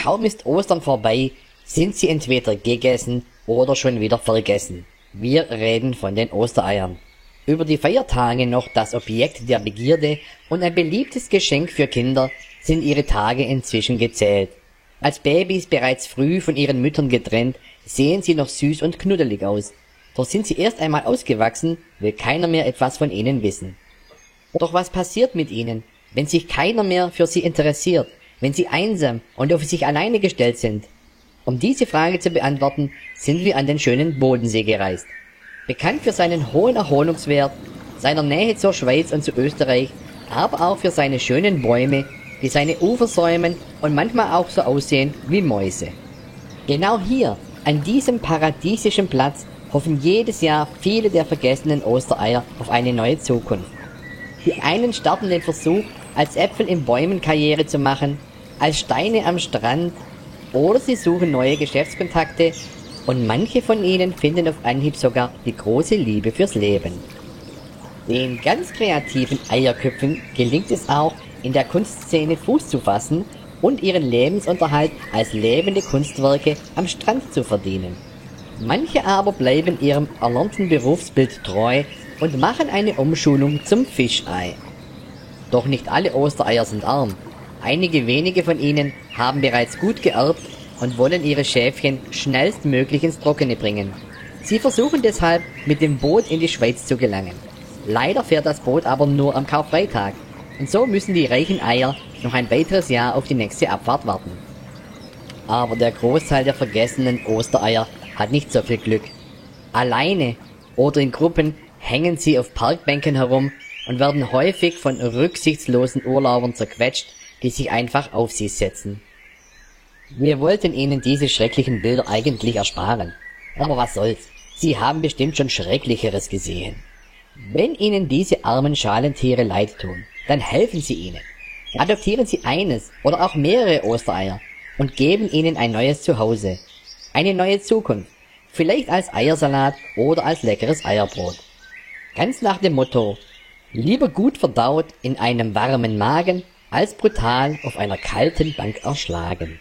Kaum ist Ostern vorbei, sind sie entweder gegessen oder schon wieder vergessen. Wir reden von den Ostereiern. Über die Feiertage noch das Objekt der Begierde und ein beliebtes Geschenk für Kinder, sind ihre Tage inzwischen gezählt. Als Babys bereits früh von ihren Müttern getrennt, sehen sie noch süß und knuddelig aus. Doch sind sie erst einmal ausgewachsen, will keiner mehr etwas von ihnen wissen. Doch was passiert mit ihnen, wenn sich keiner mehr für sie interessiert, wenn sie einsam und auf sich alleine gestellt sind? Um diese Frage zu beantworten, sind wir an den schönen Bodensee gereist. Bekannt für seinen hohen Erholungswert, seiner Nähe zur Schweiz und zu Österreich, aber auch für seine schönen Bäume, die seine Ufer säumen und manchmal auch so aussehen wie Mäuse. Genau hier, an diesem paradiesischen Platz, hoffen jedes Jahr viele der vergessenen Ostereier auf eine neue Zukunft. Die einen starten den Versuch, als Äpfel in Bäumen Karriere zu machen, als Steine am Strand, oder sie suchen neue Geschäftskontakte, und manche von ihnen finden auf Anhieb sogar die große Liebe fürs Leben. Den ganz kreativen Eierköpfen gelingt es auch, in der Kunstszene Fuß zu fassen und ihren Lebensunterhalt als lebende Kunstwerke am Strand zu verdienen. Manche aber bleiben ihrem erlernten Berufsbild treu und machen eine Umschulung zum Fischei. Doch nicht alle Ostereier sind arm. Einige wenige von ihnen haben bereits gut geerbt und wollen ihre Schäfchen schnellstmöglich ins Trockene bringen. Sie versuchen deshalb, mit dem Boot in die Schweiz zu gelangen. Leider fährt das Boot aber nur am Karfreitag, und so müssen die reichen Eier noch ein weiteres Jahr auf die nächste Abfahrt warten. Aber der Großteil der vergessenen Ostereier hat nicht so viel Glück. Alleine oder in Gruppen hängen sie auf Parkbänken herum und werden häufig von rücksichtslosen Urlaubern zerquetscht, die sich einfach auf sie setzen. Wir wollten ihnen diese schrecklichen Bilder eigentlich ersparen. Aber was soll's, sie haben bestimmt schon Schrecklicheres gesehen. Wenn ihnen diese armen Schalentiere leid tun, dann helfen sie ihnen. Adoptieren sie eines oder auch mehrere Ostereier und geben ihnen ein neues Zuhause, eine neue Zukunft, vielleicht als Eiersalat oder als leckeres Eierbrot. Ganz nach dem Motto: lieber gut verdaut in einem warmen Magen, als brutal auf einer kalten Bank erschlagen.